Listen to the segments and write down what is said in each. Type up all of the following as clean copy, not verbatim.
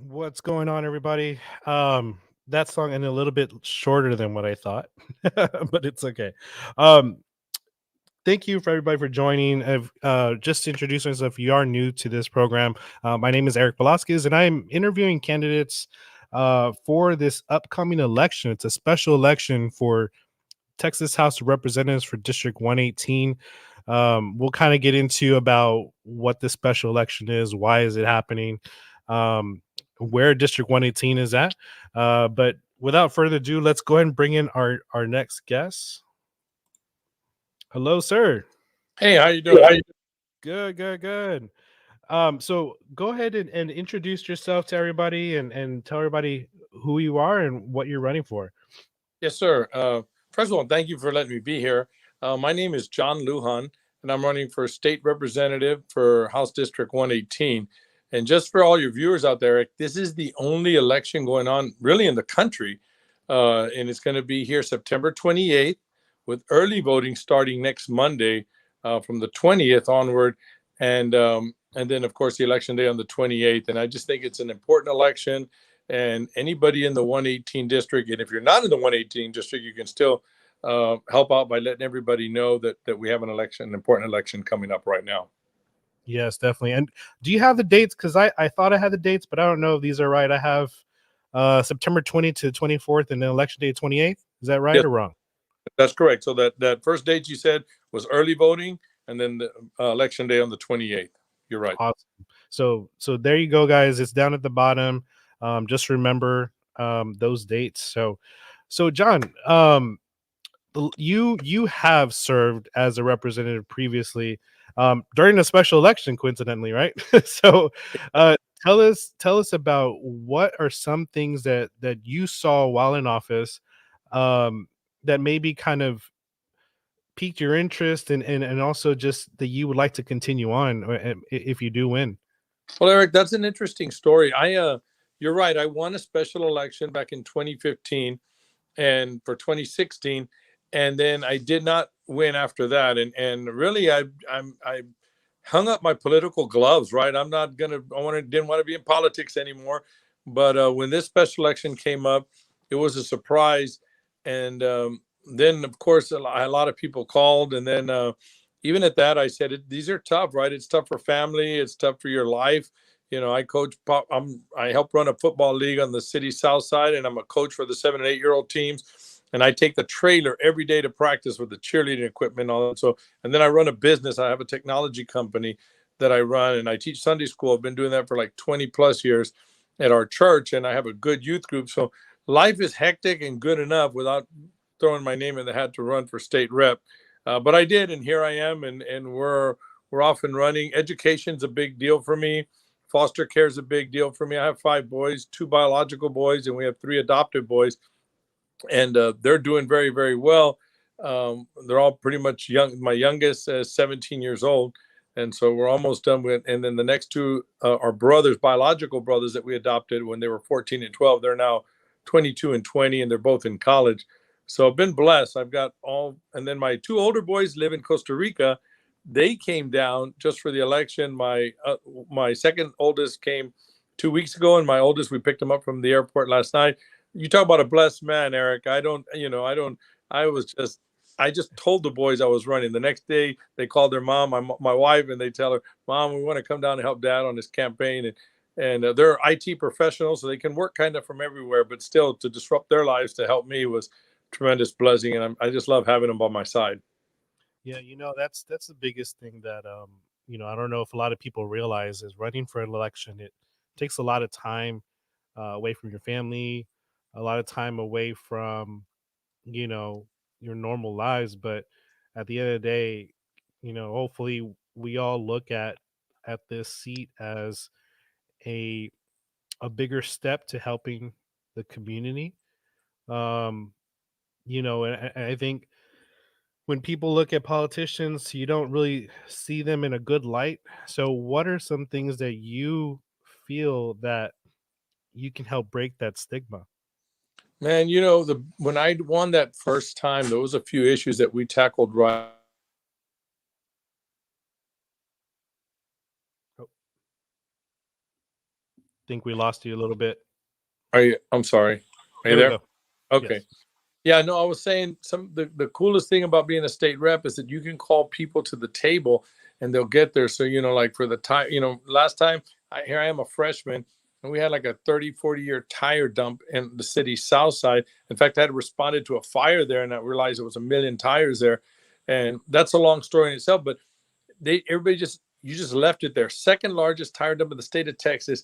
What's going on, everybody? That song ended a little bit shorter than what I thought, but it's okay. Um, Thank you for everybody for joining. Just to introduce myself, if you are new to this program, my name is Eric Velasquez, and I'm interviewing candidates for this upcoming election. It's a special election for Texas House of Representatives for District 118. We'll kind of get into about what this special election is, why is it happening, um, where District 118 is at. But without further ado, let's go ahead and bring in our next guest. Hello, sir. Hey, how you doing? Good, good, good. So go ahead and introduce yourself to everybody and tell everybody who you are and what you're running for. Yes, sir. First of all, thank you for letting me be here. My name is John Luhan, and I'm running for state representative for House District 118. And just for all your viewers out there, this is the only election going on really in the country. And it's going to be here September 28th with early voting starting next Monday from the 20th onward. And then, of course, the election day on the 28th. And I just think it's an important election, and anybody in the 118 district, and if you're not in the 118 district, you can still help out by letting everybody know that we have an important election coming up right now. Yes, definitely. And do you have the dates? Because I thought I had the dates, but I don't know if these are right. I have September 20th to 24th and then election day 28th. Is that right Yes, or wrong? that's correct. So that first date you said was early voting, and then the election day on the 28th. You're right. Awesome. So there you go, guys. It's down at the bottom. Just remember those dates. So John, you have served as a representative previously during a special election, coincidentally, right? So uh, tell us about what are some things that you saw while in office um, that maybe kind of piqued your interest and also just that you would like to continue on if you do win. Well, Eric, that's an interesting story. You're right. I won a special election back in 2015 and for 2016, and then I did not win after that. And really, I hung up my political gloves. Right, I'm not gonna. Didn't want to be in politics anymore. But when this special election came up, it was a surprise, and then of course a lot of people called, and then even at that, I said these are tough. Right, it's tough for family. It's tough for your life. I coach. I help run a football league on the city south side, and I'm a coach for the 7 and 8 year old teams. And I take the trailer every day to practice with the cheerleading equipment and all that. So, and then I run a business. I have a technology company that I run, and I teach Sunday school. I've been doing that for like 20 plus years at our church, and I have a good youth group. So life is hectic and good enough without throwing my name in the hat to run for state rep. But I did, and here I am, and we're off and running. Education's a big deal for me. Foster care is a big deal for me. I have 5 boys, 2 biological boys, and we have 3 adopted boys, and they're doing very, very well. They're all pretty much young. My youngest is 17 years old, and so we're almost done with. And then the next two are brothers, biological brothers that we adopted when they were 14 and 12. They're now 22 and 20, and they're both in college. So I've been blessed. I've got all, and then my 2 older boys live in Costa Rica. They came down just for the election. My second oldest came 2 weeks ago, and my oldest, we picked him up from the airport last night. You talk about a blessed man, Eric. I just told the boys I was running. The next day they called their mom, my wife, and they tell her, Mom, we want to come down and help Dad on his campaign. And they're IT professionals, so they can work kind of from everywhere, but still to disrupt their lives to help me was tremendous blessing. And I just love having them by my side. Yeah, that's the biggest thing that I don't know if a lot of people realize is running for an election. It takes a lot of time away from your family, a lot of time away from you know your normal lives. But at the end of the day, hopefully we all look at this seat as a a bigger step to helping the community. Um, and I think when people look at politicians, you don't really see them in a good light. So, what are some things that you feel that you can help break that stigma? Man, the when I won that first time, there was a few issues that we tackled right. Oh, think we lost you a little bit. I'm sorry. Are you There we there? go. Okay. Yes. Yeah, no, I was saying the coolest thing about being a state rep is that you can call people to the table and they'll get there. So, like for the tire, last time here I am a freshman and we had like a 30, 40-year tire dump in the city's south side. In fact, I had responded to a fire there and I realized it was a million tires there. And that's a long story in itself, but everybody you just left it there. Second largest tire dump in the state of Texas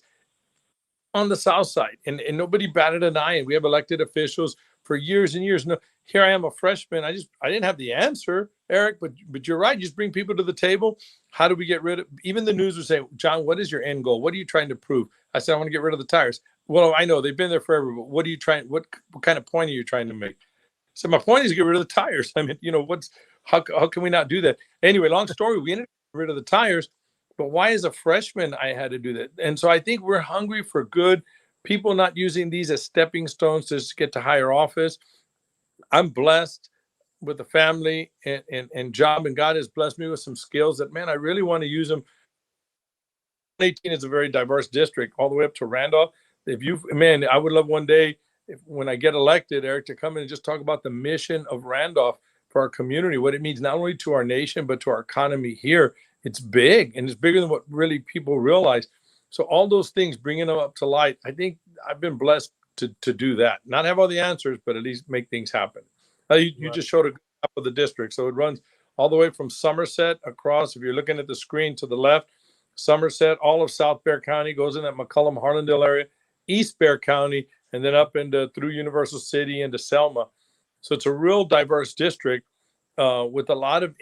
on the south side, and nobody batted an eye. And we have elected officials for years and years. No, here I am a freshman. I didn't have the answer, Eric, but you're right. You just bring people to the table. How do we get rid of? Even the news would say, John, what is your end goal? What are you trying to prove? I said, I want to get rid of the tires. Well, I know they've been there forever, but what are you trying? What kind of point are you trying to make? So my point is get rid of the tires. I mean, how can we not do that? Anyway, long story. We ended up getting rid of the tires, but why as a freshman I had to do that? And so I think we're hungry for good people, not using these as stepping stones to just get to higher office. I'm blessed with a family and job, and God has blessed me with some skills that, man, I really want to use them. 18 is a very diverse district, all the way up to Randolph. If you, man, I would love one day, when I get elected, Eric, to come in and just talk about the mission of Randolph for our community, what it means not only to our nation but to our economy here. It's big, and it's bigger than what really people realize. So all those things, bringing them up to light, I think I've been blessed to do that. Not have all the answers, but at least make things happen. You Right. just showed a map of the district, so it runs all the way from Somerset across. If you're looking at the screen to the left, Somerset, all of South Bear County goes in that McCullum Harlandale area, East Bear County, and then up into through Universal City into Selma. So it's a real diverse district with a lot of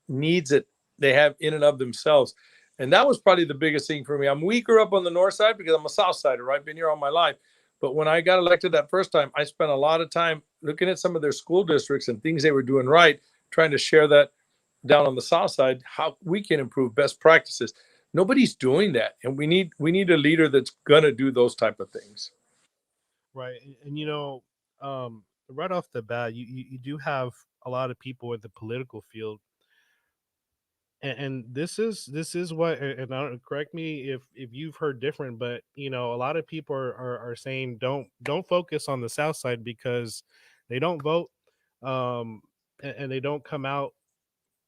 needs that they have in and of themselves. And that was probably the biggest thing for me. I'm weaker up on the north side because I'm a south sider, right? Been here all my life. But when I got elected that first time, I spent a lot of time looking at some of their school districts and things they were doing right, trying to share that down on the south side, how we can improve best practices. Nobody's doing that, and we need a leader that's gonna do those type of things. Right. And right off the bat, you do have a lot of people in the political field, and this is what, and I don't, correct me if you've heard different, but a lot of people are saying don't focus on the south side because they don't vote, and they don't come out,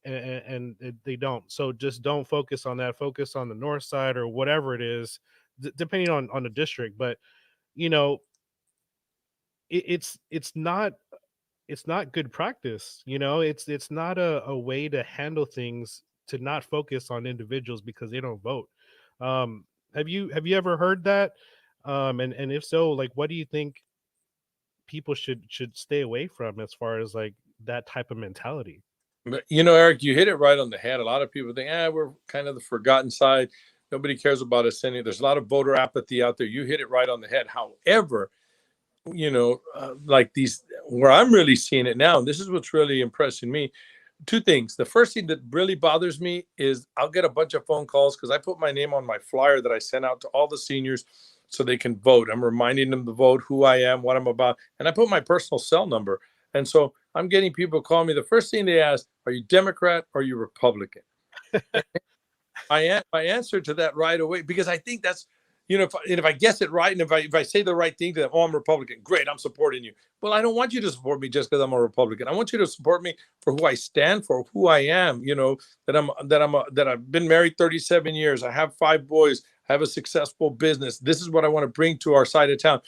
they don't, so just don't focus on that, focus on the north side or whatever it is, depending on the district. But you know it's not good practice. It's not a way to handle things, to not focus on individuals because they don't vote. um have you ever heard that? And if so, like, what do you think people should stay away from as far as like that type of mentality? But, Eric, you hit it right on the head. A lot of people think, we're kind of the forgotten side. Nobody cares about us any. There's a lot of voter apathy out there. You hit it right on the head. However, like these, where I'm really seeing it now, and this is what's really impressing me. Two things. The first thing that really bothers me is I'll get a bunch of phone calls because I put my name on my flyer that I sent out to all the seniors so they can vote. I'm reminding them to vote, who I am, what I'm about, and I put my personal cell number. And so I'm getting people call me. The first thing they ask, are you Democrat or are you Republican? My answer to that right away, because I think that's, if I guess it right, and if I say the right thing to them, oh, I'm Republican, great, I'm supporting you. Well, I don't want you to support me just because I'm a Republican. I want you to support me for who I stand for, who I am. That I've been married 37 years. I have 5 boys. I have a successful business. This is what I want to bring to our side of town.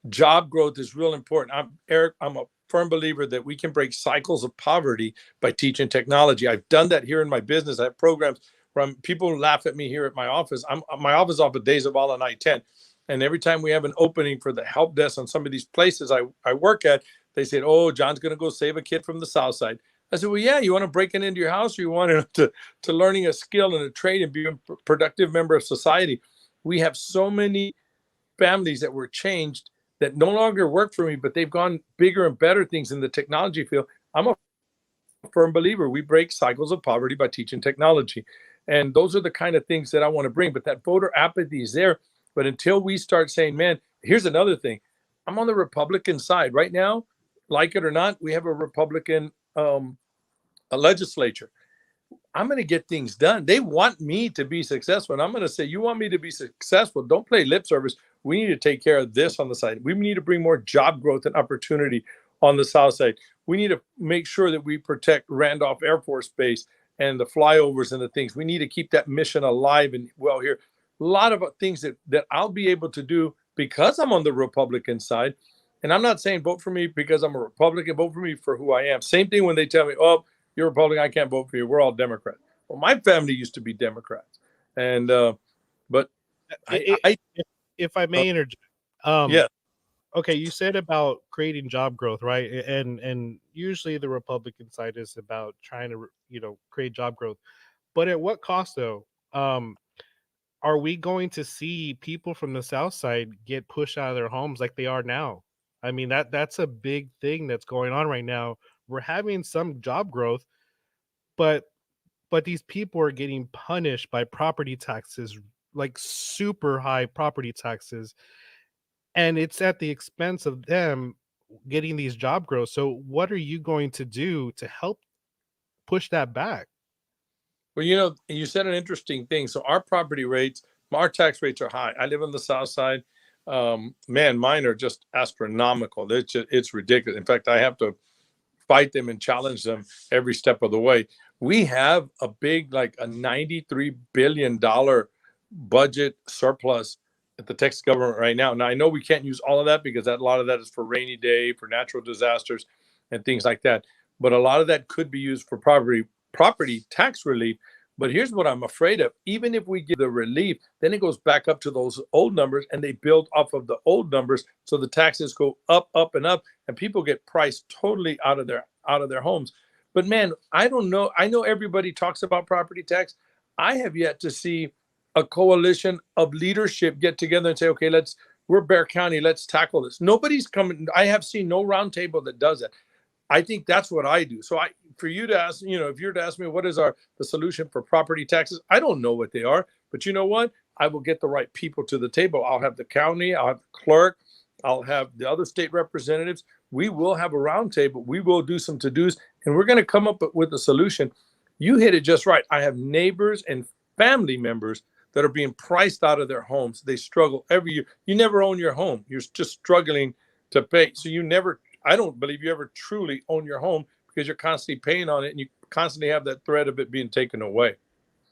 Job growth is real important. Eric, I'm a firm believer that we can break cycles of poverty by teaching technology. I've done that here in my business. I have programs from people laugh at me here at my office. My office off of days of all on I-10. And every time we have an opening for the help desk on some of these places I work at, they said, oh, John's going to go save a kid from the south side. I said, well, yeah, you want to break it into your house, or you want to learning a skill and a trade and be a productive member of society? We have so many families that were changed that no longer work for me, but they've gone bigger and better things in the technology field. I'm a firm believer we break cycles of poverty by teaching technology. And those are the kind of things that I want to bring. But that voter apathy is there. But until we start saying, man, here's another thing. I'm on the Republican side right now, like it or not. We have a Republican a legislature. I'm going to get things done. They want me to be successful. And I'm going to say, you want me to be successful? Don't play lip service. We need to take care of this on the side. We need to bring more job growth and opportunity on the south side. We need to make sure that we protect Randolph Air Force Base and the flyovers and the things. We need to keep that mission alive and well here. A lot of things that I'll be able to do because I'm on the Republican side. And I'm not saying vote for me because I'm a Republican. Vote for me for who I am. Same thing when they tell me, oh, you're Republican, I can't vote for you. We're all Democrats. Well, my family used to be Democrats, and but I I if I uh, may interject, yeah. okay, you said about creating job growth, right? And usually the Republican side is about trying to, create job growth. But at what cost though? Are we going to see people from the South side get pushed out of their homes like they are now? I mean, that's a big thing that's going on right now. We're having some job growth, but these people are getting punished by property taxes, like super high property taxes, and it's at the expense of them getting these job growth. So what are you going to do to help push that back? Well, you said an interesting thing. So our tax rates are high. I live on the south side. Man, mine are just astronomical. It's ridiculous. In fact, I have to fight them and challenge them every step of the way. We have a big, like a $93 billion budget surplus at the Texas government right now. Now, I know we can't use all of that because a lot of that is for rainy day, for natural disasters, and things like that. But a lot of that could be used for property tax relief. But here's what I'm afraid of. Even if we give the relief, then it goes back up to those old numbers and they build off of the old numbers. So the taxes go up, up, and up, and people get priced totally out of their homes. But man, I don't know. I know everybody talks about property tax. I have yet to see a coalition of leadership get together and say, okay, we're Bear County, let's tackle this. Nobody's coming. I have seen no roundtable that does that. I think that's what I do. So for you to ask, if you're to ask me what is the solution for property taxes, I don't know what they are, but you know what? I will get the right people to the table. I'll have the county, I'll have the clerk, I'll have the other state representatives. We will have a roundtable. We will do some to-dos, and we're going to come up with a solution. You hit it just right. I have neighbors and family members that are being priced out of their homes. They struggle every year. You never own your home. You're just struggling to pay. So I don't believe you ever truly own your home because you're constantly paying on it and you constantly have that threat of it being taken away.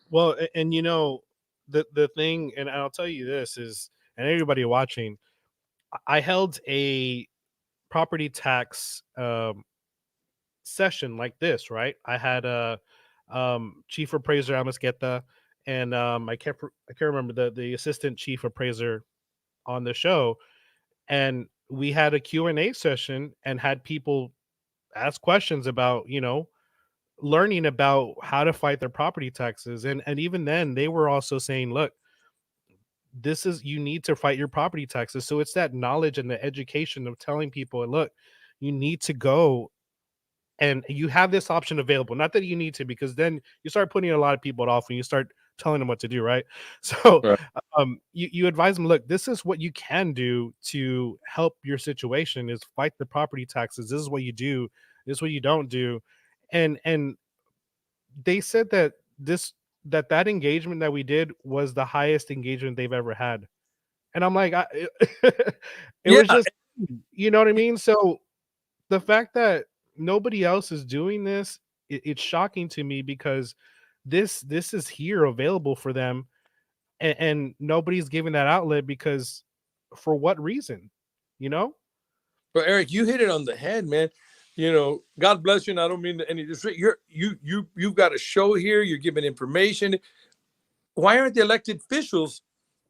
Well, and the thing, and I'll tell you this is, and everybody watching, I held a property tax session like this, right? I had a chief appraiser Amisqueta, and I can't remember the assistant chief appraiser on the show, and we had a Q&A session and had people ask questions about, learning about how to fight their property taxes. And even then they were also saying, look, this is, you need to fight your property taxes. So it's that knowledge and the education of telling people, look, you need to go, and you have this option available. Not that you need to, because then you start putting a lot of people off when you start telling them what to do, right? So Right. you advise them, look, this is what you can do to help your situation, is fight the property taxes. This is what you do, this is what you don't do. And they said that that engagement that we did was the highest engagement they've ever had. And I'm like, it was Yeah. just, you know what I mean? So the fact that nobody else is doing this, it's shocking to me, because this is here available for them, and nobody's giving that outlet, because for what reason, you know? But Eric, you hit it on the head, man. God bless you. And I don't mean any disrespect. You've got a show here. You're giving information. Why aren't the elected officials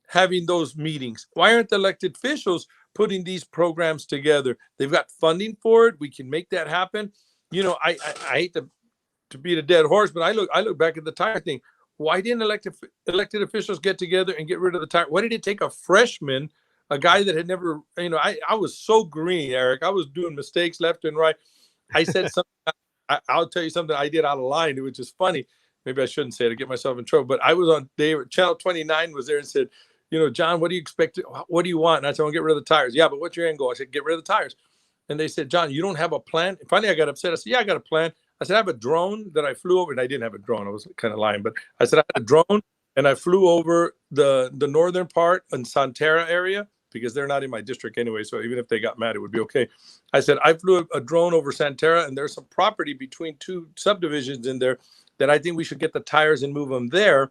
having those meetings? Why aren't the elected officials putting these programs together? They've got funding for it. We can make that happen. I hate to beat a dead horse, but I look back at the tire thing. Why didn't elected officials get together and get rid of the tire? Why did it take a freshman, a guy that had never, I was so green, Eric. I was doing mistakes left and right. I said something. I'll tell you something I did out of line, which is funny. Maybe I shouldn't say it to get myself in trouble. But I was on Channel 29 was there and said, John, what do you expect? What do you want? And I said, I want to get rid of the tires. Yeah, but what's your end goal? I said, get rid of the tires. And they said, John, you don't have a plan? And finally, I got upset. I said, yeah, I got a plan. I said, I have a drone that I flew over, and I didn't have a drone. I was kind of lying, but I said I had a drone, and I flew over the northern part in Santerra area because they're not in my district anyway. So even if they got mad, it would be okay. I said I flew a drone over Santerra, and there's some property between two subdivisions in there that I think we should get the tires and move them there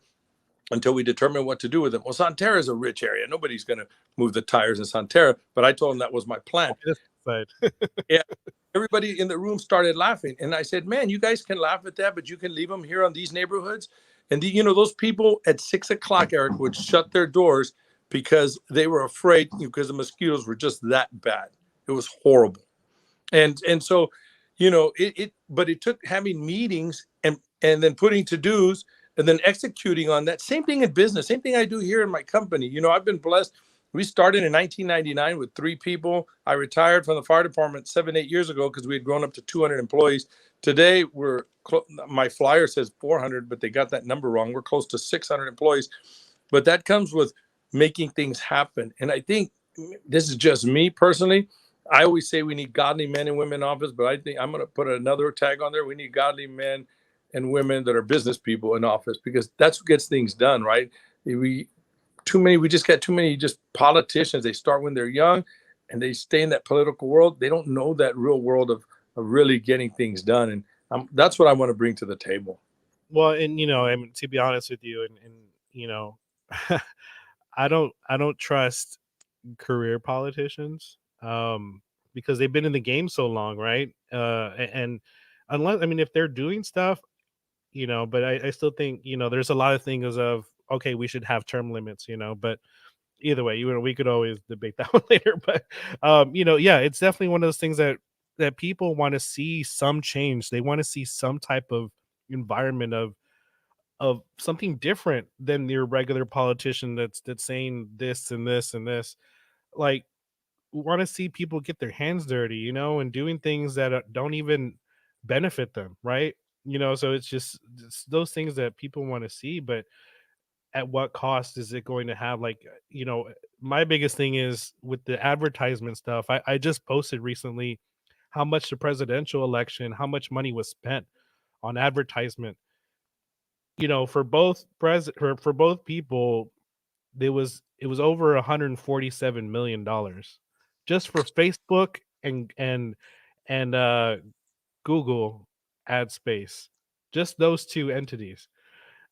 until we determine what to do with them. Well, Santerra is a rich area. Nobody's going to move the tires in Santerra, but I told them that was my plan. Side. Yeah. Everybody in the room started laughing. And I said, man, you guys can laugh at that, but you can leave them here on these neighborhoods. And those people at 6 o'clock, Eric, would shut their doors because they were afraid because the mosquitoes were just that bad. It was horrible. And so, but it took having meetings and then putting to dos and then executing on that. Same thing in business, same thing I do here in my company. I've been blessed. We started in 1999 with 3 people. I retired from the fire department 7-8 years ago because we had grown up to 200 employees. Today, my flyer says 400, but they got that number wrong. We're close to 600 employees. But that comes with making things happen. And I think this is just me personally. I always say we need godly men and women in office, but I think I'm going to put another tag on there. We need godly men and women that are business people in office because that's what gets things done, right? We just got too many just politicians. They start when they're young and they stay in that political world. They don't know that real world of really getting things done. And that's what I want to bring to the table. Well, and I mean, to be honest with you, and I don't trust career politicians, because they've been in the game so long, right? And unless, I mean, if they're doing stuff, but I still think, there's a lot of things of, okay, we should have term limits, but either way, we could always debate that one later. But yeah, it's definitely one of those things that people want to see some change. They want to see some type of environment of something different than your regular politician that's saying this and this and this. Like, want to see people get their hands dirty, and doing things that don't even benefit them, right? So it's those things that people want to see, but at what cost is it going to have? Like, my biggest thing is with the advertisement stuff. I just posted recently how much the presidential election, how much money was spent on advertisement. For both for both people, it was over 147 million dollars just for Facebook and Google ad space, just those two entities.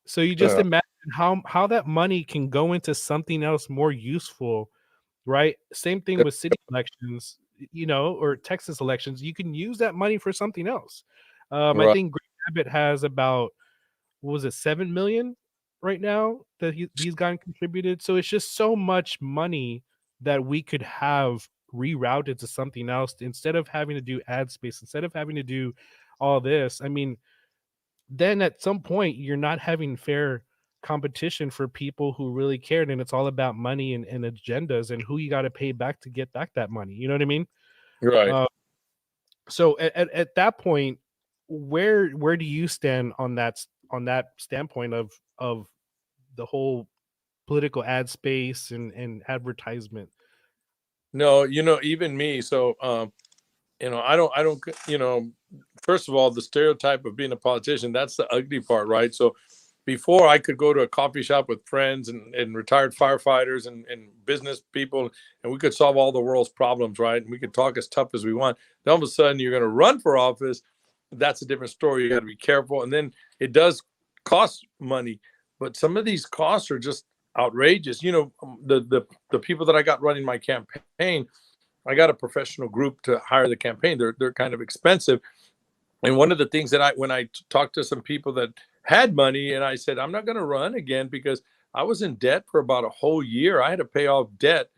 So you just Uh, imagine how that money can go into something else more useful, right? Same thing with city elections, or Texas elections. You can use that money for something else. I right. think Greg Abbott has about, what was it, 7 million right now that he's gotten contributed. So it's just so much money that we could have rerouted to something else instead of having to do ad space, instead of having to do all this. I mean, then at some point you're not having fair competition for people who really cared, and it's all about money and agendas and who you got to pay back to get back that money. You know what I mean? Right. uh, so at that point, where do you stand on that standpoint of the whole political ad space and advertisement? No, even me. So, I don't, first of all, the stereotype of being a politician, that's the ugly part, right? So before I could go to a coffee shop with friends and retired firefighters and business people, and we could solve all the world's problems, right? And we could talk as tough as we want. Then all of a sudden you're going to run for office. That's a different story. You got to be careful. And then it does cost money, but some of these costs are just outrageous. The people that I got running my campaign, I got a professional group to hire the campaign. They're kind of expensive. And one of the things that when I talked to some people that had money, and I said, I'm not going to run again because I was in debt for about a whole year. I had to pay off debt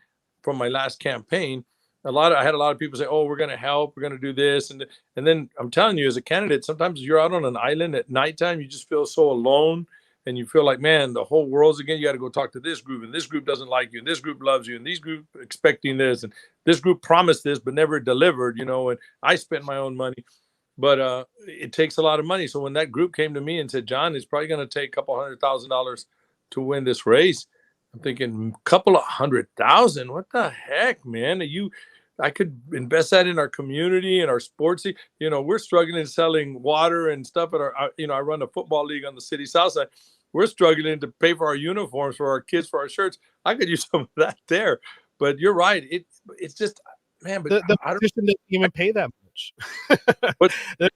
from my last campaign. I had a lot of people say, "Oh, we're going to help. We're going to do this," and then I'm telling you, as a candidate, sometimes you're out on an island at nighttime. You just feel so alone, and you feel like, man, the whole world's again. You got to go talk to this group, and this group doesn't like you, and this group loves you, and these group expecting this, and this group promised this but never delivered. And I spent my own money, but it takes a lot of money. So when that group came to me and said, John, it's probably going to take a couple $100,000 to win this race, I'm thinking, a couple of 100,000? What the heck, man? I could invest that in our community and our sports. We're struggling selling water and stuff at I run a football league on the city south side. We're struggling to pay for our uniforms for our kids, for our shirts. I could use some of that there. But you're right. It's just, man, but The I don't, position doesn't I, even pay that much. but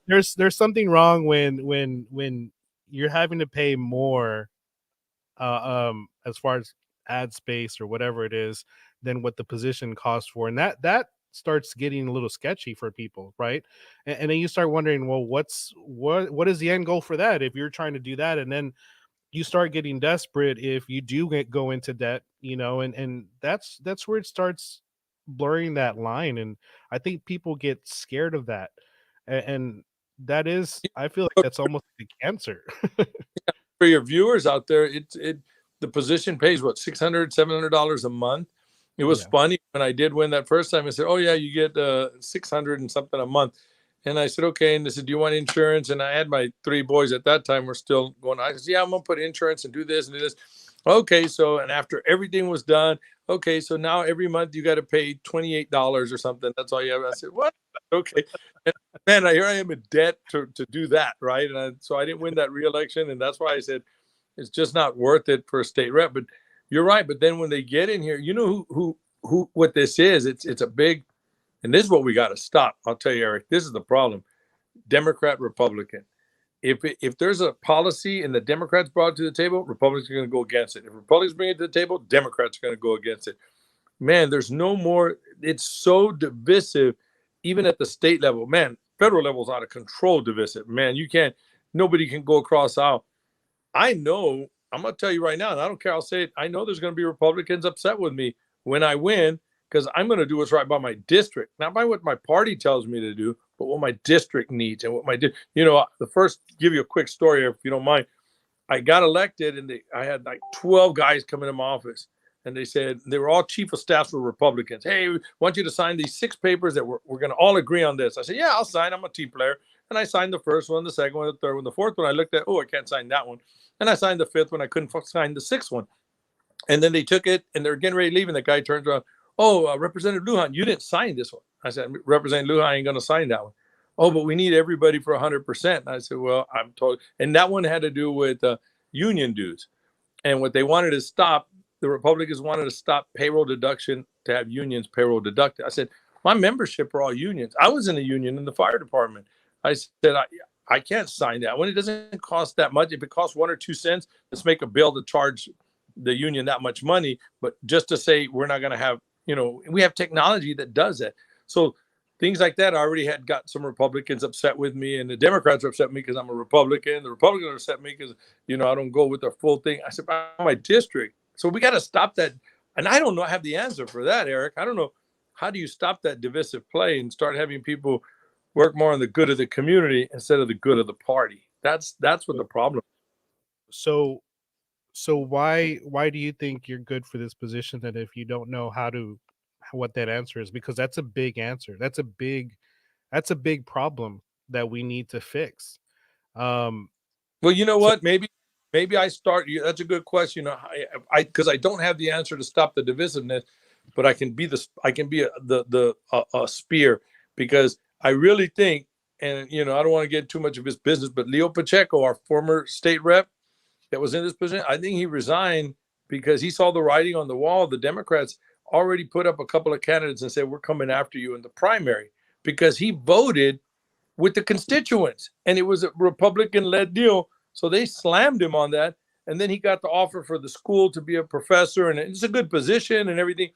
There's something wrong when you're having to pay more, as far as ad space or whatever it is, than what the position costs for, and that starts getting a little sketchy for people, right? And then you start wondering, well, what is the end goal for that? If you're trying to do that, and then you start getting desperate if you do go into debt, and that's where it starts blurring that line. And I think people get scared of that, and that is, I feel like that's almost like a cancer. for your viewers out there, the position pays what, $600-$700 a month. It was Yeah. funny when I did win that first time. I said, "Oh yeah, you get 600 and something a month." And I said, "Okay." And they said, "Do you want insurance?" And I had my three boys at that time were still going. I said, "Yeah, I'm gonna put insurance and do this and do this." Okay, so and after everything was done, okay, so now every month you got to pay $28 or something. That's all you have. I said, "What?" Okay, and man, here I am in debt to do that, right? So I didn't win that reelection, and that's why I said it's just not worth it for a state rep. But you're right. But then when they get in here, you know who what this is. It's a big, and this is what we got to stop. I'll tell you, Eric. This is the problem. Democrat, Republican. If there's a policy and the Democrats brought it to the table, Republicans are going to go against it. If Republicans bring it to the table, Democrats are going to go against it. Man, there's no more. It's so divisive, even at the state level. Man, federal level is out of control divisive. Man, you can't. Nobody can go across aisle. I know, I'm going to tell you right now, and I don't care, I'll say it. I know there's going to be Republicans upset with me when I win because I'm going to do what's right by my district, not by what my party tells me to do, but what my district needs and what the first, give you a quick story, if you don't mind. I got elected and I had like 12 guys come into my office and they said, they were all chief of staffs for Republicans. "Hey, we want you to sign these 6 papers that we're going to all agree on this." I said, "Yeah, I'll sign. I'm a team player." And I signed the first one, the second one, the third one, the fourth one. I looked at, oh, I can't sign that one. And I signed the fifth one. I couldn't sign the sixth one. And then they took it and they're getting ready to leave. And the guy turns around, "Oh, Representative Luhan, you didn't sign this one." I said, "Representative Luhan ain't going to sign that one." "Oh, but we need everybody for 100%. And I said, "Well, I'm told." And that one had to do with union dues. And what they wanted to stop, the Republicans wanted to stop payroll deduction to have unions payroll deducted. I said, "My membership are all unions. I was in a union in the fire department." I said, I can't sign that when it doesn't cost that much. If it costs 1 or 2 cents, let's make a bill to charge the union that much money. But just to say we're not going to have, we have technology that does that. So things like that, I already had got some Republicans upset with me, and the Democrats are upset with me because I'm a Republican. The Republicans are upset with me because, I don't go with the full thing. I said, my district. So we got to stop that. And I don't know, I have the answer for that, Eric. I don't know. How do you stop that divisive play and start having people work more on the good of the community instead of the good of the party? That's what the problem. So so why do you think you're good for this position, then, if you don't know what that answer is? Because that's a big answer. That's a big problem that we need to fix. Um, Well, you know so what? Maybe I start. That's a good question. I because I don't have the answer to stop the divisiveness, but I can be a spear, because I really think, and I don't want to get too much of his business, but Leo Pacheco, our former state rep that was in this position, I think he resigned because he saw the writing on the wall. The Democrats already put up a couple of candidates and said, "We're coming after you in the primary," because he voted with the constituents, and it was a Republican-led deal. So they slammed him on that, and then he got the offer for the school to be a professor, and it's a good position and everything.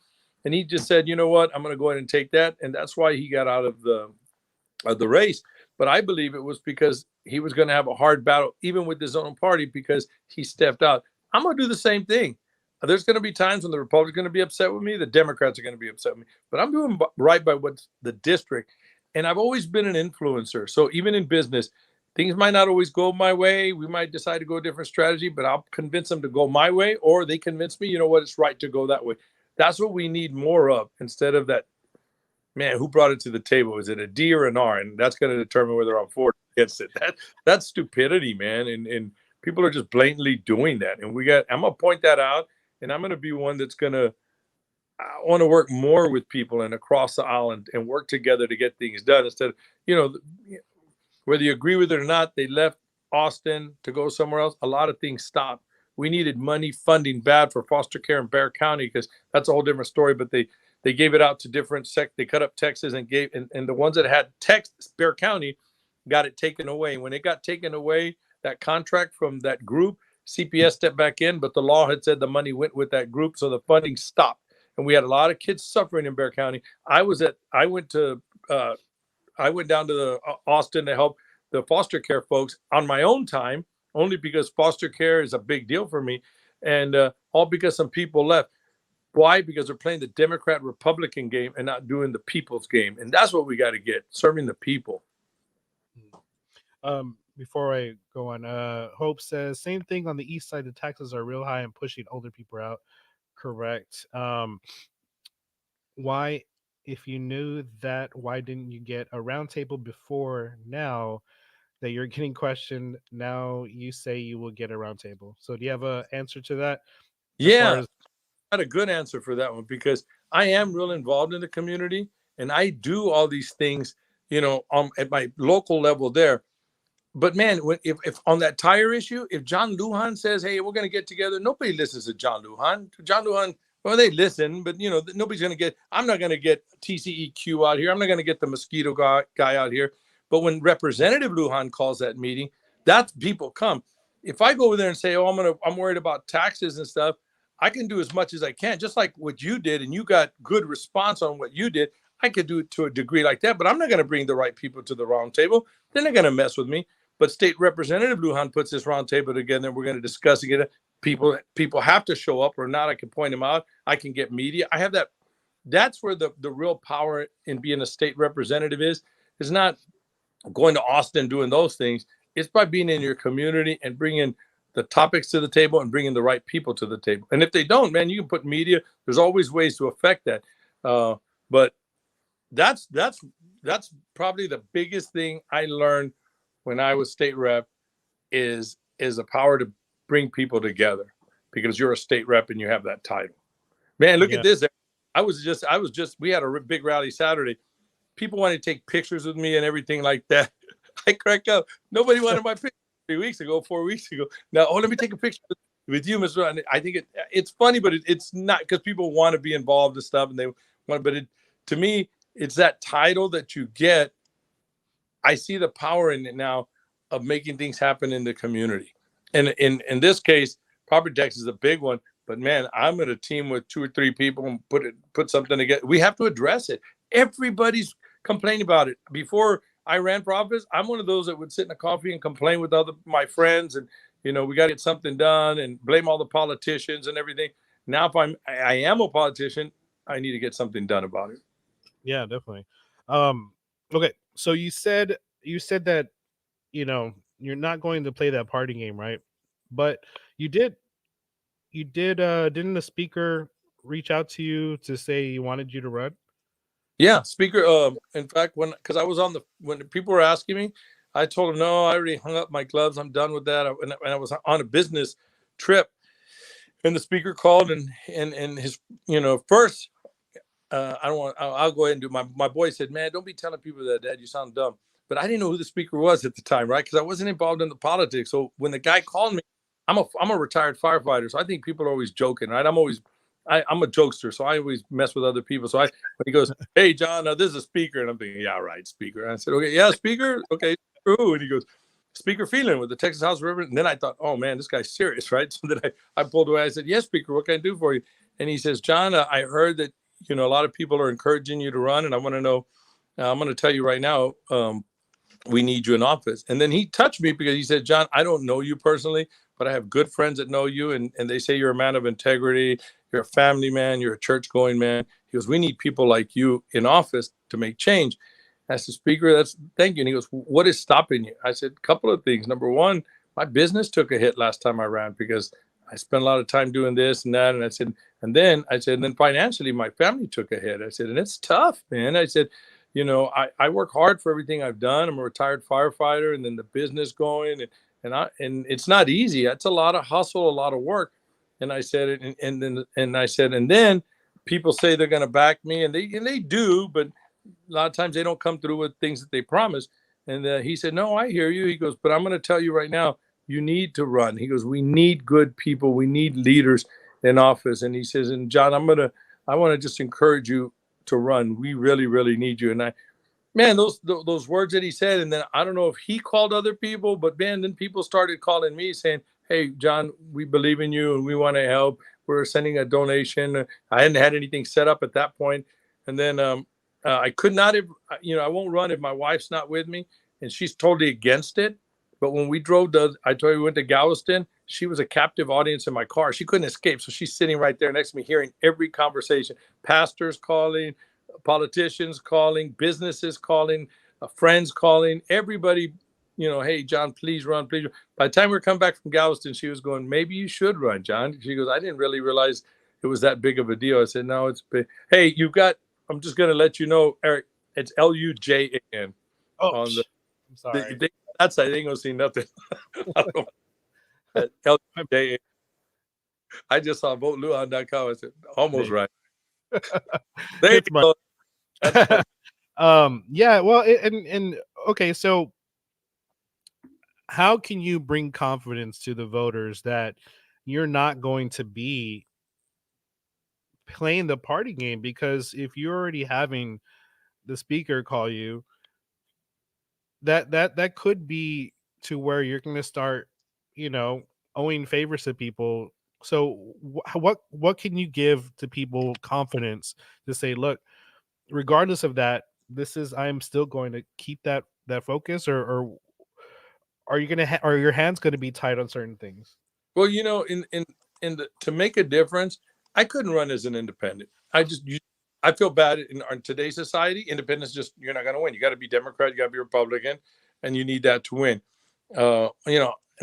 And he just said, "You know what? I'm going to go ahead and take that," and that's why he got out of the race. But I believe it was because he was going to have a hard battle, even with his own party, because he stepped out. I'm going to do the same thing. There's going to be times when the Republicans are going to be upset with me, the Democrats are going to be upset with me, but I'm doing right by what's the district. And I've always been an influencer. So even in business, things might not always go my way. We might decide to go a different strategy, but I'll convince them to go my way, or they convince me, you know what, it's right to go that way. That's what we need more of, instead of that, man, who brought it to the table? Is it a D or an R? And that's going to determine whether I'm for it or against it. That's stupidity, man. And people are just blatantly doing that. And I'm going to point that out, and I'm going to be one that's going to I want to work more with people and across the island and work together to get things done instead of, you know, whether you agree with it or not, they left Austin to go somewhere else. A lot of things stopped. We needed money funding bad for foster care in Bear County because that's a whole different story. But they gave it out to different They cut up Texas and gave and the ones that had Texas Bear County got it taken away. When it got taken away, that contract from that group, CPS stepped back in, but the law had said the money went with that group, so the funding stopped. And we had a lot of kids suffering in Bear County. Uh, I went down to the Austin to help the foster care folks on my own time, only because foster care is a big deal for me, and all because some people left. Why? Because they're playing the Democrat Republican game and not doing the people's game, and that's what we got to get: serving the people. Before I go on, Hope says same thing on the east side. The taxes are real high and pushing older people out. Correct. Why, if you knew that, why didn't you get a roundtable before now that you're getting questioned? Now you say you will get a roundtable. So do you have a answer to that as far Yeah, as I had a good answer for that one because I am real involved in the community and I do all these things, at my local level there. But man, if on that tire issue, if John Luhan says, "Hey, we're going to get together," nobody listens to John Luhan. John Luhan, well, they listen, but nobody's going to get. I'm not going to get TCEQ out here. I'm not going to get the mosquito guy out here. But when Representative Luhan calls that meeting, that's people come. If I go over there and say, "Oh, I'm worried about taxes and stuff," I can do as much as I can, just like what you did, and you got good response on what you did. I could do it to a degree like that, but I'm not going to bring the right people to the round table. They're not going to mess with me. But State Representative Lujan puts this roundtable together, and we're going to discuss it. People have to show up, or not. I can point them out. I can get media. I have that. That's where the real power in being a state representative is. It's not going to Austin doing those things. It's by being in your community and bringing the topics to the table and bringing the right people to the table. And if they don't, man, you can put media. There's always ways to affect that. But that's probably the biggest thing I learned when I was state rep is the power to bring people together because you're a state rep and you have that title. Man, look yeah, at this. We had a big rally Saturday. People wanted to take pictures with me and everything like that. I crack up. Nobody wanted my picture 4 weeks ago. Now, let me take a picture with you, Mr. And I think it's funny, but it's not because people want to be involved and stuff, and they want. But to me, it's that title that you get. I see the power in it now of making things happen in the community. And in this case, property tax is a big one. But man, I'm in a team with 2 or 3 people and put something together. We have to address it. Everybody's complaining about it. Before I ran for office, I'm one of those that would sit in a coffee and complain with my friends, and we got to get something done and blame all the politicians and everything. Now, if I am a politician, I need to get something done about it. yeah, definitely. Okay, so you said that you're not going to play that party game, right? But you did didn't the speaker reach out to you to say he wanted you to run? Yeah, speaker. In fact, because I was when people were asking me, I told them no. I already hung up my gloves. I'm done with that. And I was on a business trip, and the speaker called and his first. I don't want. I'll go ahead and do my boy said, "Man, don't be telling people that, Dad. You sound dumb." But I didn't know who the speaker was at the time, right? Because I wasn't involved in the politics. So when the guy called me, I'm a retired firefighter, so I think people are always joking, right? I'm a jokester, so I always mess with other people. So when he goes, "Hey, John, this is a speaker," and I'm thinking, "Yeah, right, speaker." And I said, "Okay, yeah, speaker, okay, true." And he goes, "Speaker Phelan with the Texas House of Representatives." And then I thought, "Oh man, this guy's serious, right?" So then I pulled away. I said, "Yes, speaker, what can I do for you?" And he says, "John, I heard that a lot of people are encouraging you to run, and I want to know. I'm going to tell you right now." We need you in office. And then he touched me because he said, "John, I don't know you personally, but I have good friends that know you. And they say you're a man of integrity. You're a family man. You're a church going man." He goes, "We need people like you in office to make change." I said, "Speaker, thank you." And he goes, "What is stopping you?" I said, "A couple of things. Number one, my business took a hit last time I ran because I spent a lot of time doing this and that." And I said, then financially, my family took a hit. I said, "And it's tough, man." I said, I work hard for everything I've done. I'm a retired firefighter, and then the business going, and it's not easy. It's a lot of hustle, a lot of work." And I said, and then people say they're going to back me, and they do, but a lot of times they don't come through with things that they promise. And he said, "No, I hear you." He goes, "But I'm going to tell you right now, you need to run." He goes, "We need good people. We need leaders in office." And he says, "And John, I want to just encourage you to run. We really, really need you." And man, those words that he said, and then I don't know if he called other people, but man, then people started calling me saying, "Hey, John, we believe in you and we want to help. We're sending a donation." I hadn't had anything set up at that point, and then I could not have, I won't run if my wife's not with me, and she's totally against it. But when we drove I told you we went to Galveston. She was a captive audience in my car. She couldn't escape, so she's sitting right there next to me, hearing every conversation. Pastors calling, politicians calling, businesses calling, friends calling, everybody, "Hey, John, please run, please run." By the time we were coming back from Galveston, she was going, "Maybe you should run, John." She goes, "I didn't really realize it was that big of a deal." I said, "No, it's big." Hey, I'm just going to let you know, Eric, it's Lujan Oh, on I'm sorry. that's, I ain't going to see nothing. I don't know. Lujan. I just saw voteluhan.com. I said, almost right. There you It's my go. That's funny. yeah, well, and okay, so how can you bring confidence to the voters that you're not going to be playing the party game? Because if you're already having the speaker call you, that could be to where you're going to start, you know, owing favors to people. So what can you give to people confidence to say, look, regardless of that, this is I'm still going to keep that focus, or are you gonna are your hands going to be tied on certain things? Well, to make a difference, I couldn't run as an independent. I feel bad in today's society. Independence, just you're not going to win. You got to be Democrat, you got to be Republican, and you need that to win. And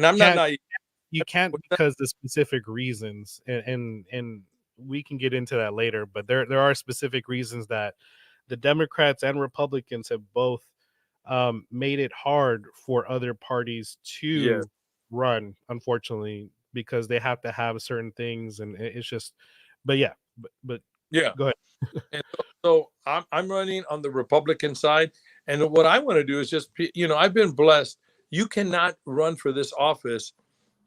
I'm not Can't naive. you can't because the specific reasons, and we can get into that later. But there are specific reasons that the Democrats and Republicans have both made it hard for other parties Yeah, to run, unfortunately, because they have to have certain things, and it's just. But yeah, but yeah. go ahead. And so I'm running on the Republican side, and what I want to do is just, I've been blessed. You cannot run for this office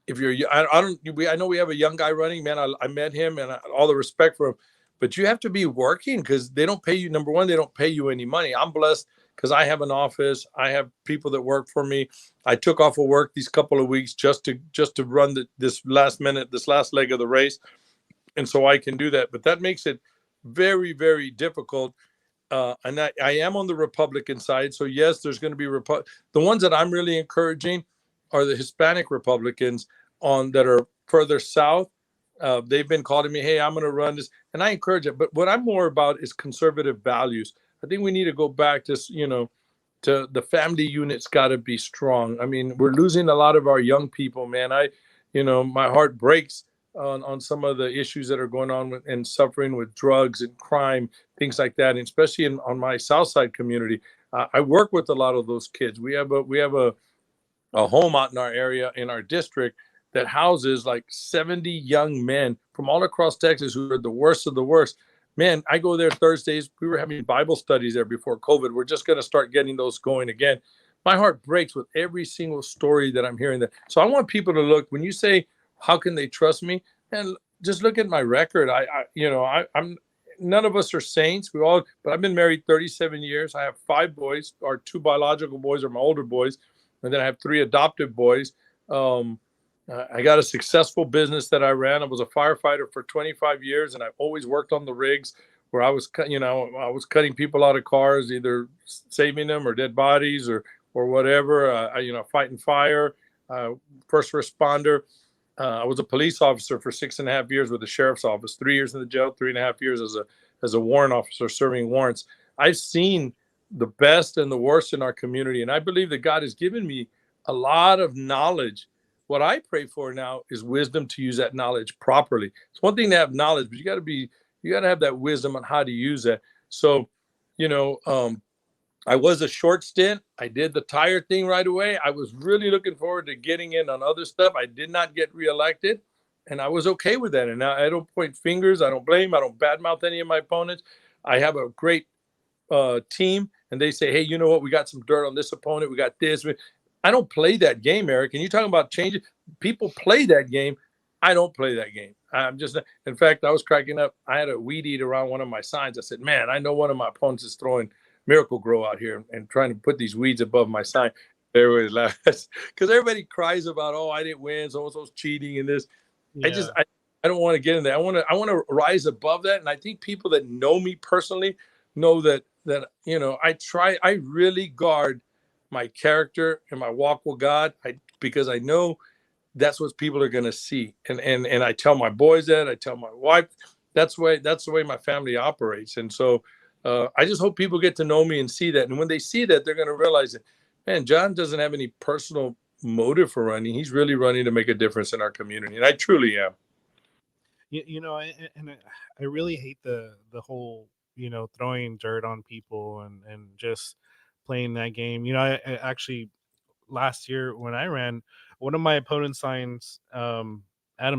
if you're, I don't, I know we have a young guy running, man. I met him, and all the respect for him, but you have to be working because they don't pay you. Number one, they don't pay you any money. I'm blessed because I have an office. I have people that work for me. I took off of work these couple of weeks just to run this last minute, this last leg of the race. And so I can do that. But that makes it very, very difficult. And I am on the Republican side. So yes, there's going to be the ones that I'm really encouraging are the Hispanic Republicans that are further south. They've been calling me, "Hey, I'm going to run this," and I encourage it. But what I'm more about is conservative values. I think we need to go back to the family unit's got to be strong. I mean, we're losing a lot of our young people, man. My heart breaks on some of the issues that are going on and suffering with drugs and crime, things like that, and especially on my South Side community. I work with a lot of those kids. We have a home out in our area, in our district, that houses like 70 young men from all across Texas who are the worst of the worst. Man, I go there Thursdays. We were having Bible studies there before COVID. We're just going to start getting those going again. My heart breaks with every single story that I'm hearing. So I want people to look, when you say, how can they trust me? And just look at my record. I'm none of us are saints. But I've been married 37 years. I have 5 boys. Our 2 biological boys are my older boys, and then I have 3 adopted boys. I got a successful business that I ran. I was a firefighter for 25 years, and I've always worked on the rigs where I was cutting people out of cars, either saving them or dead bodies or whatever. Fighting fire, first responder. I was a police officer for 6.5 years with the sheriff's office, 3 years in the jail, 3.5 years as a warrant officer serving warrants. I've seen the best and the worst in our community, and I believe that God has given me a lot of knowledge. What I pray for now is wisdom to use that knowledge properly. It's one thing to have knowledge, but you got to have that wisdom on how to use that. So, you know, um, I was a short stint. I did the tire thing right away. I was really looking forward to getting in on other stuff. I did not get reelected. and I was okay with that. And I don't point fingers, I don't blame, I don't badmouth any of my opponents. I have a great team, and they say, hey, you know what? We got some dirt on this opponent. We got this. I don't play that game, Eric. And you're talking about changing. People play that game. I don't play that game. I'm just, in fact, I was cracking up. I had a weed eat around one of my signs. I said, man, I know one of my opponents is throwing Miracle Grow out here and trying to put these weeds above my sign. Everybody laughs because everybody cries about, oh, I didn't win. So and so's cheating and this. I just, Yeah. I don't want to get in there. I want to rise above that. And I think people that know me personally know that I really guard my character and my walk with God. Because I know that's what people are going to see, and I tell my boys that, I tell my wife, that's the way my family operates. And so I just hope people get to know me and see that, and when they see that, they're going to realize that, man, John doesn't have any personal motive for running. He's really running to make a difference in our community, and I truly am. I really hate the whole throwing dirt on people and just playing that game. I actually last year when I ran, one of my opponent's signs, Adam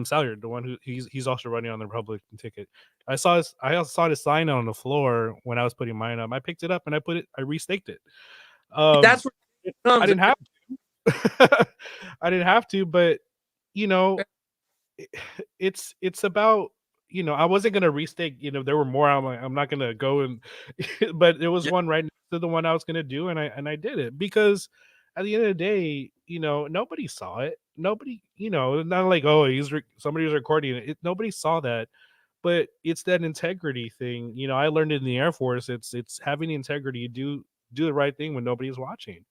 Salyard, the one who he's also running on the Republican ticket. I also saw his sign on the floor when I was putting mine up. I picked it up and I restaked it. Um, That's where it I comes. didn't have to. I didn't have to, but you know, it- it's about I wasn't gonna restake. There were more. I'm not gonna go and but there was Yeah, one right next to the one I was gonna do, and I did it because at the end of the day, nobody saw it. Nobody, not like, oh, somebody was recording it. Nobody saw that, but it's that integrity thing. I learned it in the Air Force. It's having integrity. You do the right thing when nobody's watching.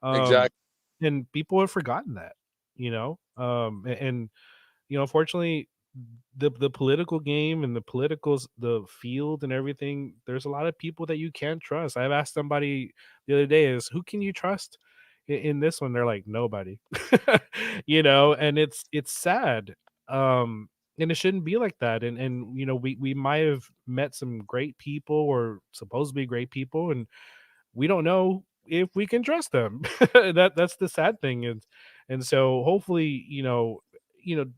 Um, exactly. and people have forgotten that. And unfortunately, the political game and the field and everything, there's a lot of people that you can't trust. I've asked somebody the other day, is who can you trust in this one? They're like, nobody. And it's sad. And it shouldn't be like that. And we might have met some great people or supposed to be great people, and we don't know if we can trust them. That's the sad thing. And so hopefully,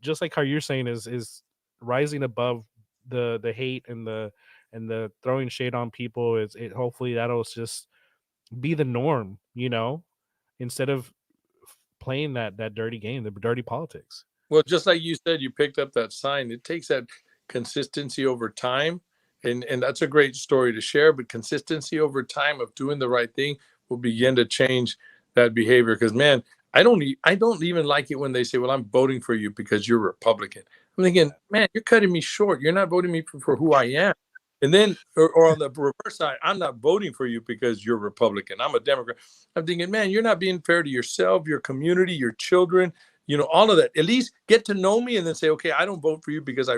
just like how you're saying, is rising above the hate and the throwing shade on people. Is it Hopefully that'll just be the norm, instead of playing that dirty game, the dirty politics. Well, just like you said, you picked up that sign. It takes that consistency over time, and that's a great story to share. But consistency over time of doing the right thing will begin to change that behavior. Because, man, I don't even like it when they say, "Well, I'm voting for you because you're Republican." I'm thinking, man, you're cutting me short. You're not voting me for who I am. And then, or on the reverse side, I'm not voting for you because you're Republican. I'm a Democrat. I'm thinking, man, you're not being fair to yourself, your community, your children, all of that. At least get to know me and then say, okay, I don't vote for you because I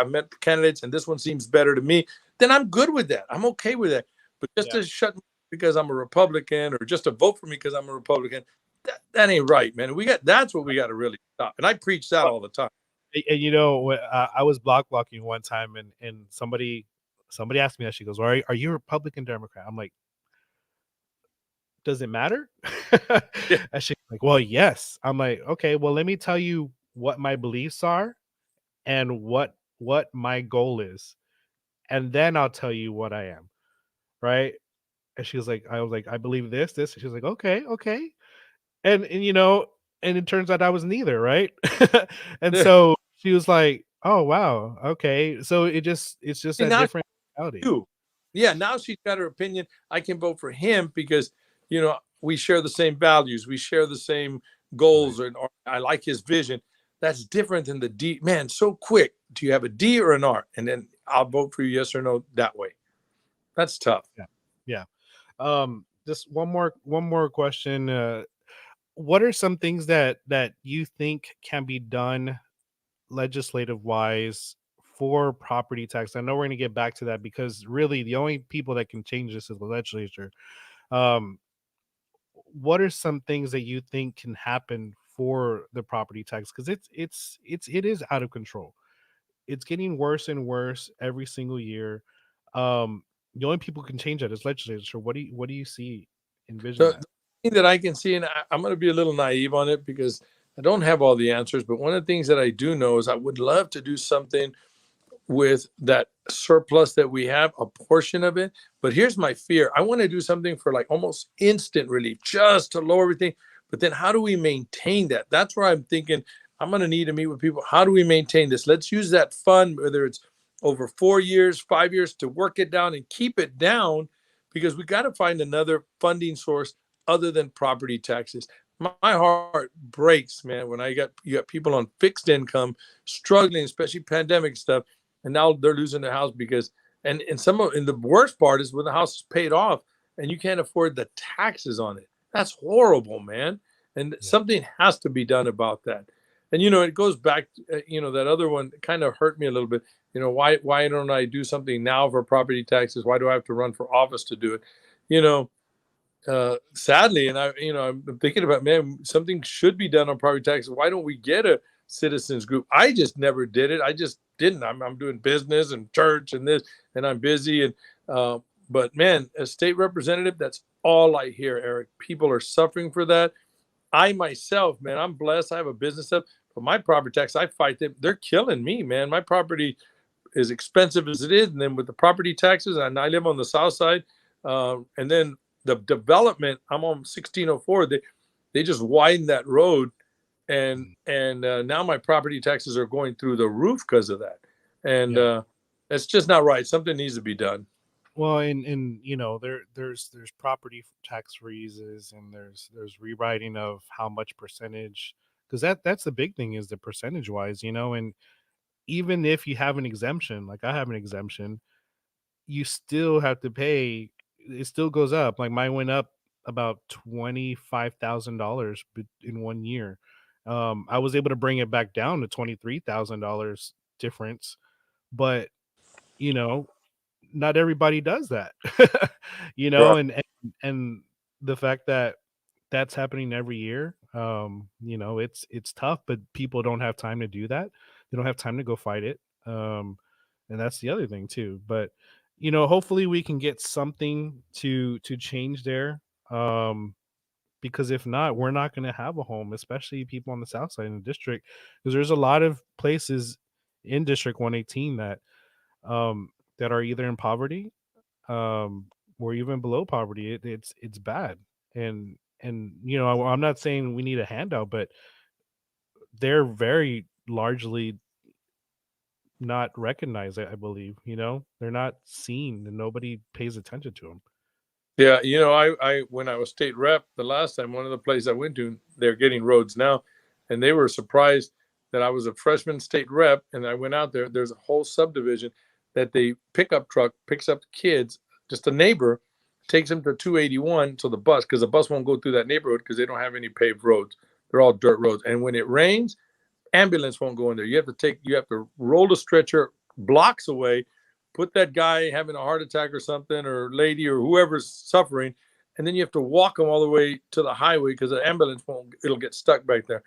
met candidates and this one seems better to me. Then I'm good with that. I'm okay with that. But just Yeah. to shut me because I'm a Republican, or just to vote for me because I'm a Republican, that ain't right, man. That's what we got to really stop. And I preach that all the time. And I was blocking one time, and somebody asked me that. She goes, well, are you a Republican, Democrat? I'm like, does it matter? Yeah, And she's like, well, yes. I'm like, okay, well, let me tell you what my beliefs are and what my goal is, and then I'll tell you what I am, right? And she was like, I was like, I believe this. She was like, okay, okay. And and it turns out I was neither, right? And yeah. so she was like, oh wow, okay. So it's just And that now different reality. you, yeah, now she's got her opinion. I can vote for him because we share the same values, we share the same Right. goals, or I like his vision. That's different than the D. Man, so quick. Do you have a D or an R? And then I'll vote for you, yes or no, that way. That's tough. Yeah. Yeah. Just one more question. What are some things that you think can be done legislative wise for property tax? I know we're going to get back to that because really the only people that can change this is the legislature. Um, what are some things that you think can happen for the property tax? Because it is out of control. It's getting worse and worse every single year. Um, the only people who can change that is legislature. What do you see envision The that? thing that I can see, and I'm going to be a little naive on it because I don't have all the answers, but one of the things that I do know is I would love to do something with that surplus that we have, a portion of it. But here's my fear. I want to do something for like almost instant relief, just to lower everything. But then how do we maintain that? That's where I'm thinking I'm going to need to meet with people. How do we maintain this? Let's use that fund, whether it's over 4 years, 5 years, to work it down and keep it down, because we got to find another funding source other than property taxes. My heart breaks, man, when you got people on fixed income struggling, especially pandemic stuff, and now they're losing their house because and the worst part is when the house is paid off and you can't afford the taxes on it. That's horrible, man. And Yeah. something has to be done about that. And it goes back, that other one kind of hurt me a little bit. Why don't I do something now for property taxes? Why do I have to run for office to do it? You know, sadly, and I'm thinking about, man, something should be done on property taxes. Why don't we get a citizens group? I just never did it. I just didn't. I'm doing business and church and this, and I'm busy. And but man, as state representative, that's all I hear, Eric. People are suffering for that. I myself, man, I'm blessed. I have a business up, but my property tax, I fight them. They're killing me, man. My property as expensive as it is, and then with the property taxes, and I live on the south side, and then the development. I'm on 1604. They just widened that road, and Mm. now my property taxes are going through the roof because of that, and Yeah. it's just not right. Something needs to be done. Well, and there's property tax freezes, and there's rewriting of how much percentage, because that's the big thing, is the percentage wise, and even if you have an exemption, like I have an exemption, you still have to pay. It still goes up. Like mine went up about $25,000 in 1 year. I was able to bring it back down to $23,000 difference, but you know, not everybody does that. Right. And the fact that that's happening every year, it's tough, but people don't have time to do that. They don't have time to go fight it. And that's the other thing too. But hopefully we can get something to change there. Um, because if not, we're not going to have a home, especially people on the south side in the district, because there's a lot of places in District 118 um that are either in poverty, um or even below poverty. It's bad. And I'm not saying we need a handout, but they're very largely not recognized. I believe, they're not seen and nobody pays attention to them. Yeah, I when I was state rep the last time, one of the places I went to, they're getting roads now, and they were surprised that I was a freshman state rep, and I went out there. There's a whole subdivision that the pickup truck picks up kids, just a neighbor, takes them to 281 to the bus, because the bus won't go through that neighborhood because they don't have any paved roads. They're all dirt roads, and when it rains, ambulance won't go in there. You have to roll the stretcher blocks away, put that guy having a heart attack or something, or lady or whoever's suffering, and then you have to walk them all the way to the highway because the ambulance won't. It'll get stuck back there.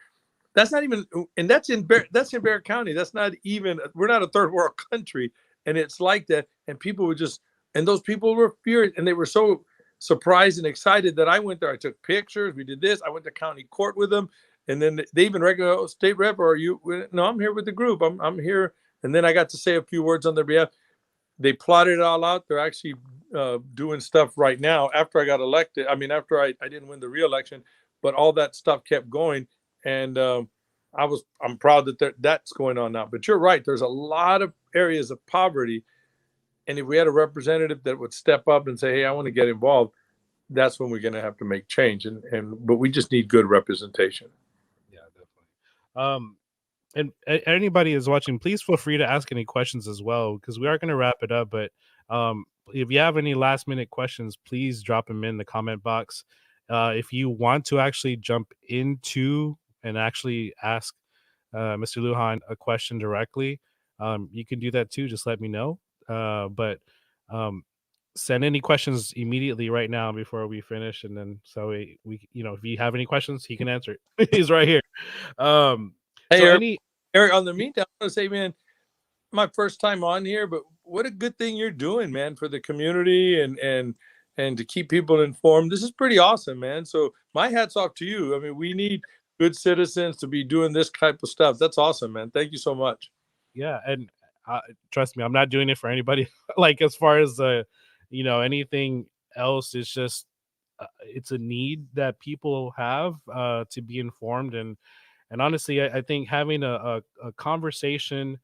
That's not even, and that's in Bear County. That's not even. We're not a third world country, and it's like that. And people would just, and those people were furious, and they were so surprised and excited that I went there. I took pictures. We did this. I went to county court with them, and then they even recognize, oh, state rep, or are you? No, I'm here with the group. I'm here, and then I got to say a few words on their behalf. They plotted it all out. They're actually doing stuff right now after I got elected. I mean, after I didn't win the reelection, but all that stuff kept going, and I'm proud that that's going on now. But you're right. There's a lot of areas of poverty, and if we had a representative that would step up and say, "Hey, I want to get involved," that's when we're going to have to make change. And but we just need good representation. Yeah, definitely. And anybody is watching, please feel free to ask any questions as well, because we are going to wrap it up. But if you have any last minute questions, please drop them in the comment box. If you want to actually jump into and actually ask Mr. Luhan a question directly, you can do that too. Just let me know. But um, send any questions immediately right now before we finish, and then so if you have any questions, he can answer it. He's right here. Um, Hey, so Eric. any Eric, on the meantime, I want to say, man, my first time on here, but what a good thing you're doing, man, for the community and to keep people informed. This is pretty awesome, man. So my hats off to you. I mean, we need good citizens, to be doing this type of stuff. That's awesome, man. Thank you so much. Yeah, and trust me, I'm not doing it for anybody. Like as far as anything else, it's just it's a need that people have to be informed, and honestly, I think having a conversation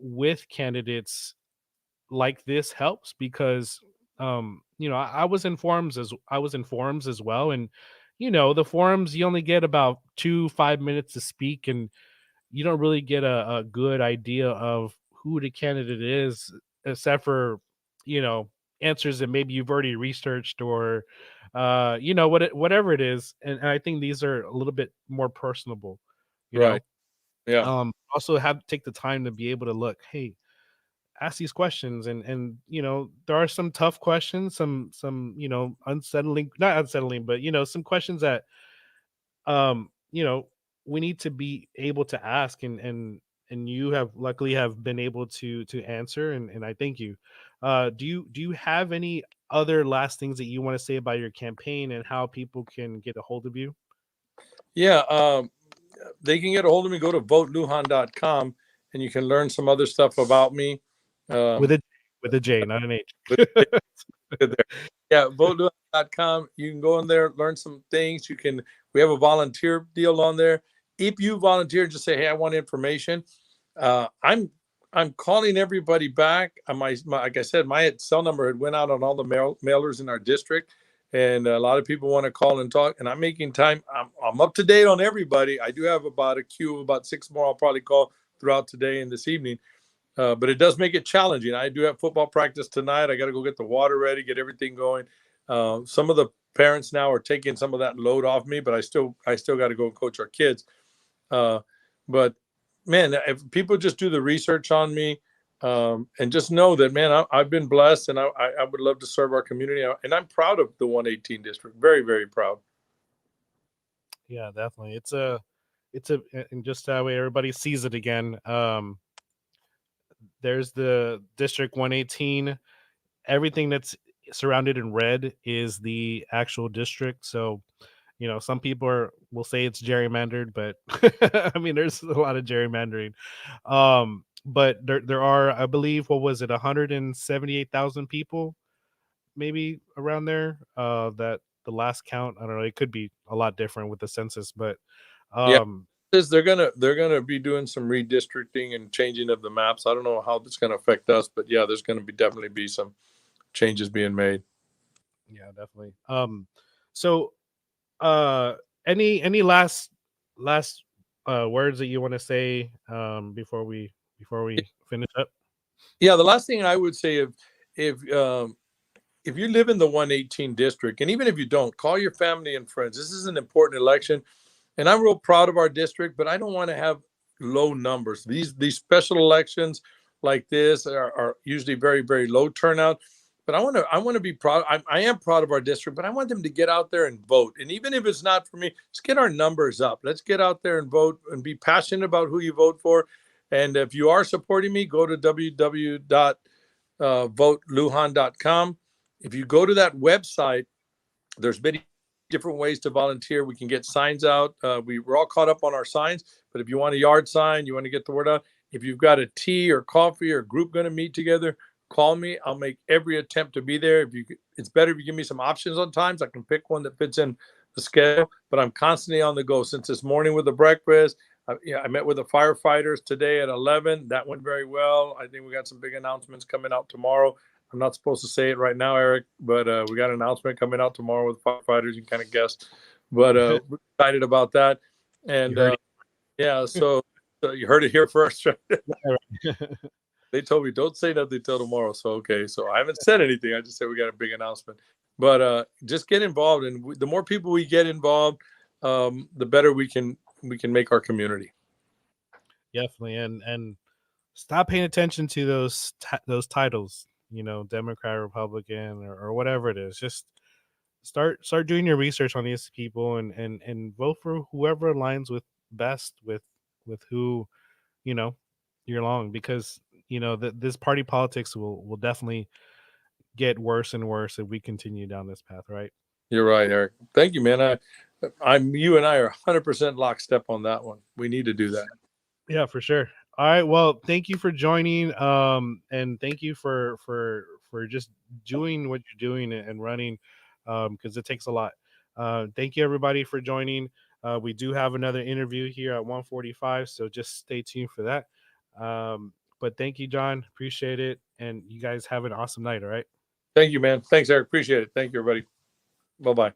with candidates like this helps because I was in forums as well, and the forums you only get about 2 5 minutes to speak, and you don't really get a good idea of who the candidate is, except for you know answers that maybe you've already researched or whatever it is, and I think these are a little bit more personable, you Right. know. Yeah. Also have take the time to be able to look, hey, ask these questions, and there are some tough questions, some unsettling, not unsettling, but some questions that um you know we need to be able to ask, and you have luckily have been able to answer, and I thank you. Do you have any other last things that you want to say about your campaign and how people can get a hold of you? Yeah. They can get a hold of me. Go to voteluhan.com and you can learn some other stuff about me. With Um, a with a J, not an H. there. Yeah, voteluhan.com. You can go in there, learn some things. We have a volunteer deal on there. If you volunteer, just say, hey, I want information. I'm calling everybody back. Like I said, my cell number had went out on all the mailers in our district, and a lot of people want to call and talk. And I'm making time. I'm up to date on everybody. I do have about a queue of about 6 more. I'll probably call throughout today and this evening. But it does make it challenging. I do have football practice tonight. I got to go get the water ready, get everything going. Some of the parents now are taking some of that load off me, but I still got to go and coach our kids. Uh, but man, if people just do the research on me, and just know that, man, I've been blessed, and I would love to serve our community, and I'm proud of the 118 district. Very, very proud. Yeah, definitely. It's a and just that way everybody sees it again. There's the District 118. Everything that's surrounded in red is the actual district. So, some people will say it's gerrymandered, but I mean, there's a lot of gerrymandering. But there are, I believe, what was it, 178,000 people, maybe around there. That the last count, I don't know. It could be a lot different with the census, but Yeah, um, they're gonna be doing some redistricting and changing of the maps. I don't know how that's gonna affect us, but yeah, there's gonna be definitely be some changes being made. yeah, definitely. So uh, any last words that you want to say before we finish up? Yeah, the last thing I would say, if if you live in the 118 district, and even if you don't, call your family and friends. This is an important election, and I'm real proud of our district, but I don't want to have low numbers. These special elections like this are usually very, very low turnout. But I want to be proud. I am proud of our district, but I want them to get out there and vote. And even if it's not for me, let's get our numbers up. Let's get out there and vote and be passionate about who you vote for. And if you are supporting me, go to www.voteluhan.com. If you go to that website, there's many different ways to volunteer. We can get signs out. We're all caught up on our signs, but if you want a yard sign, you want to get the word out. If you've got a tea or coffee or group going to meet together, call me. I'll make every attempt to be there. It's better if you give me some options on times. I can pick one that fits in the schedule. But I'm constantly on the go. Since this morning with the breakfast, I met with the firefighters today at 11. That went very well. I think we got some big announcements coming out tomorrow. I'm not supposed to say it right now, Eric, but we got an announcement coming out tomorrow with firefighters. You can kind of guess, but we're excited about that. You And heard yeah, so you heard it here first. it. They told me don't say nothing till tomorrow. So okay, so I haven't said anything. I just said we got a big announcement. But just get involved, and the more people we get involved, the better we can make our community. Definitely, and stop paying attention to those titles. Democrat, Republican, or whatever it is. Just start doing your research on these people, and vote for whoever aligns with best with who you know you're along, because this party politics will definitely get worse and worse if we continue down this path, right? You're right, Eric. Thank you, man. You and I are 100% lockstep on that one. We need to do that. Yeah, for sure. All right. Well, thank you for joining. And thank you for just doing what you're doing and running, because it takes a lot. Thank you everybody for joining. We do have another interview here at 1:45, so just stay tuned for that. But thank you, John. Appreciate it. And you guys have an awesome night. All right. Thank you, man. Thanks, Eric. Appreciate it. Thank you, everybody. Bye bye.